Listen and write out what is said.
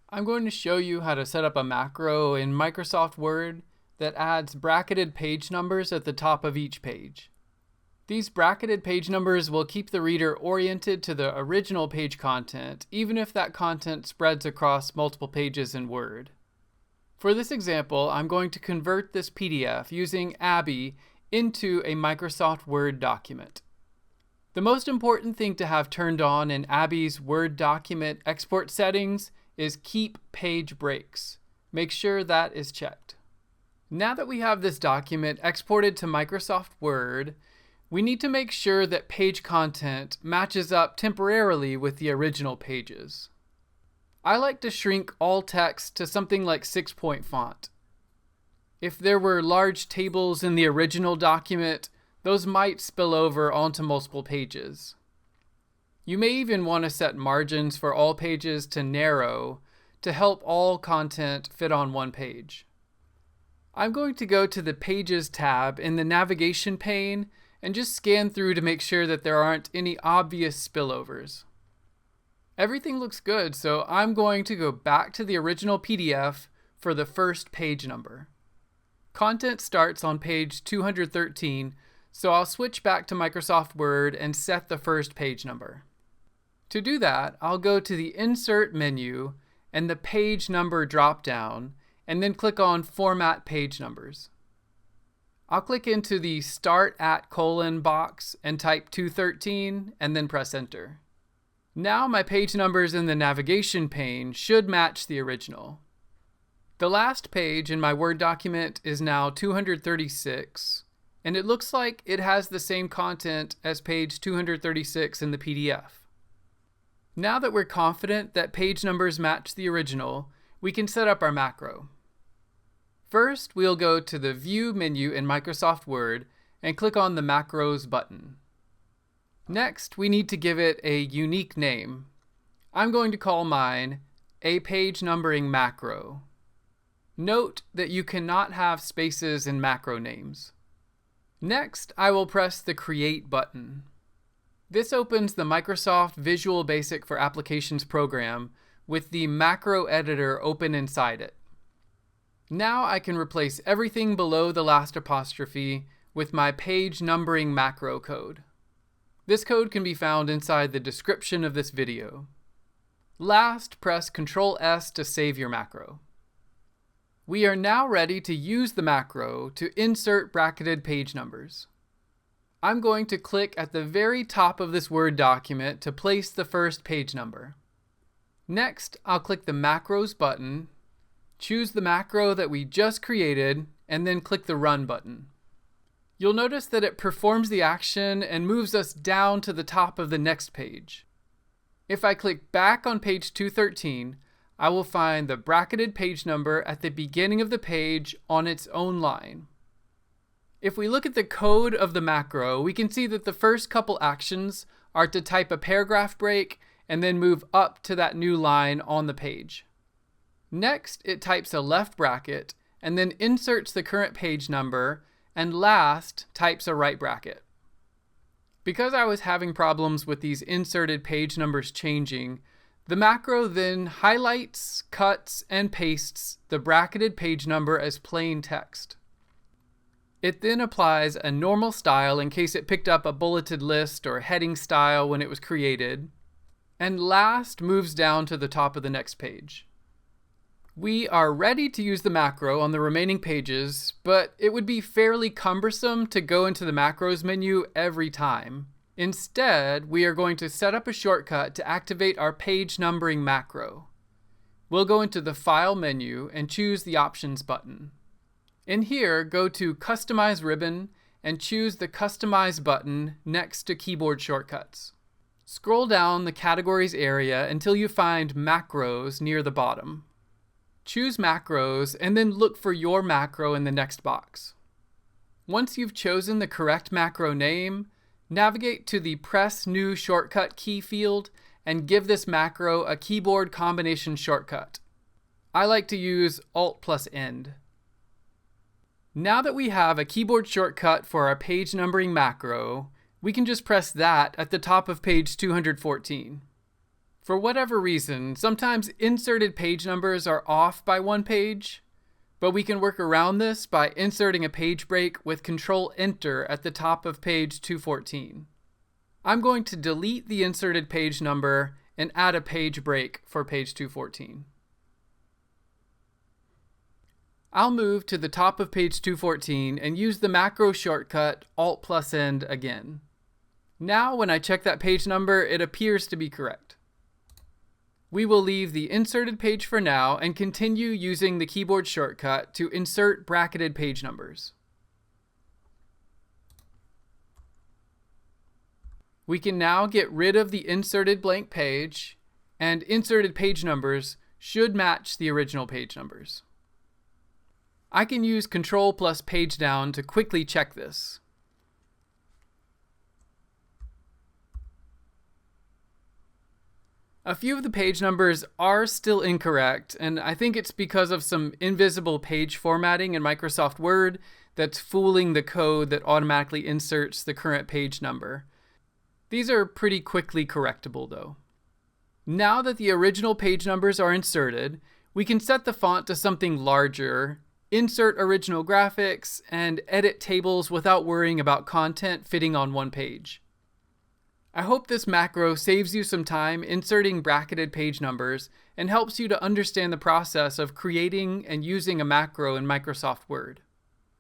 I'm going to show you how to set up a macro in Microsoft Word that adds bracketed page numbers at the top of each page. These bracketed page numbers will keep the reader oriented to the original page content, even if that content spreads across multiple pages in Word. For this example, I'm going to convert this PDF using Abby into a Microsoft Word document. The most important thing to have turned on in Abby's Word document export settings is Keep Page Breaks. Make sure that is checked. Now that we have this document exported to Microsoft Word, we need to make sure that page content matches up temporarily with the original pages. I like to shrink all text to something like 6-point font. If there were large tables in the original document, those might spill over onto multiple pages. You may even want to set margins for all pages to narrow to help all content fit on one page. I'm going to go to the Pages tab in the navigation pane and just scan through to make sure that there aren't any obvious spillovers. Everything looks good, so I'm going to go back to the original PDF for the first page number. Content starts on page 213, so I'll switch back to Microsoft Word and set the first page number. To do that, I'll go to the Insert menu and the Page Number drop-down, and then click on Format Page Numbers. I'll click into the Start at : box and type 213 and then press Enter. Now my page numbers in the navigation pane should match the original. The last page in my Word document is now 236, and it looks like it has the same content as page 236 in the PDF. Now that we're confident that page numbers match the original, we can set up our macro. First, we'll go to the View menu in Microsoft Word and click on the Macros button. Next, we need to give it a unique name. I'm going to call mine a page numbering macro. Note that you cannot have spaces in macro names. Next, I will press the Create button. This opens the Microsoft Visual Basic for Applications program with the macro editor open inside it. Now I can replace everything below the last apostrophe with my page numbering macro code. This code can be found inside the description of this video. Last, press Ctrl+S to save your macro. We are now ready to use the macro to insert bracketed page numbers. I'm going to click at the very top of this Word document to place the first page number. Next, I'll click the Macros button, choose the macro that we just created, and then click the Run button. You'll notice that it performs the action and moves us down to the top of the next page. If I click back on page 213, I will find the bracketed page number at the beginning of the page on its own line. If we look at the code of the macro, we can see that the first couple actions are to type a paragraph break and then move up to that new line on the page. Next, it types a left bracket and then inserts the current page number, and last, types a right bracket. Because I was having problems with these inserted page numbers changing, the macro then highlights, cuts, and pastes the bracketed page number as plain text. It then applies a normal style in case it picked up a bulleted list or heading style when it was created, and last moves down to the top of the next page. We are ready to use the macro on the remaining pages, but it would be fairly cumbersome to go into the macros menu every time. Instead, we are going to set up a shortcut to activate our page numbering macro. We'll go into the File menu and choose the Options button. In here, go to Customize ribbon and choose the Customize button next to Keyboard Shortcuts. Scroll down the Categories area until you find Macros near the bottom. Choose Macros and then look for your macro in the next box. Once you've chosen the correct macro name, navigate to the Press New Shortcut key field and give this macro a keyboard combination shortcut. I like to use Alt+End. Now that we have a keyboard shortcut for our page numbering macro, we can just press that at the top of page 214. For whatever reason, sometimes inserted page numbers are off by one page, but we can work around this by inserting a page break with Control-Enter at the top of page 214. I'm going to delete the inserted page number and add a page break for page 214. I'll move to the top of page 214 and use the macro shortcut Alt+End again. Now when I check that page number, it appears to be correct. We will leave the inserted page for now and continue using the keyboard shortcut to insert bracketed page numbers. We can now get rid of the inserted blank page, and inserted page numbers should match the original page numbers. I can use Control plus page down to quickly check this. A few of the page numbers are still incorrect, and I think it's because of some invisible page formatting in Microsoft Word that's fooling the code that automatically inserts the current page number. These are pretty quickly correctable though. Now that the original page numbers are inserted, we can set the font to something larger, insert original graphics, and edit tables without worrying about content fitting on one page. I hope this macro saves you some time inserting bracketed page numbers and helps you to understand the process of creating and using a macro in Microsoft Word.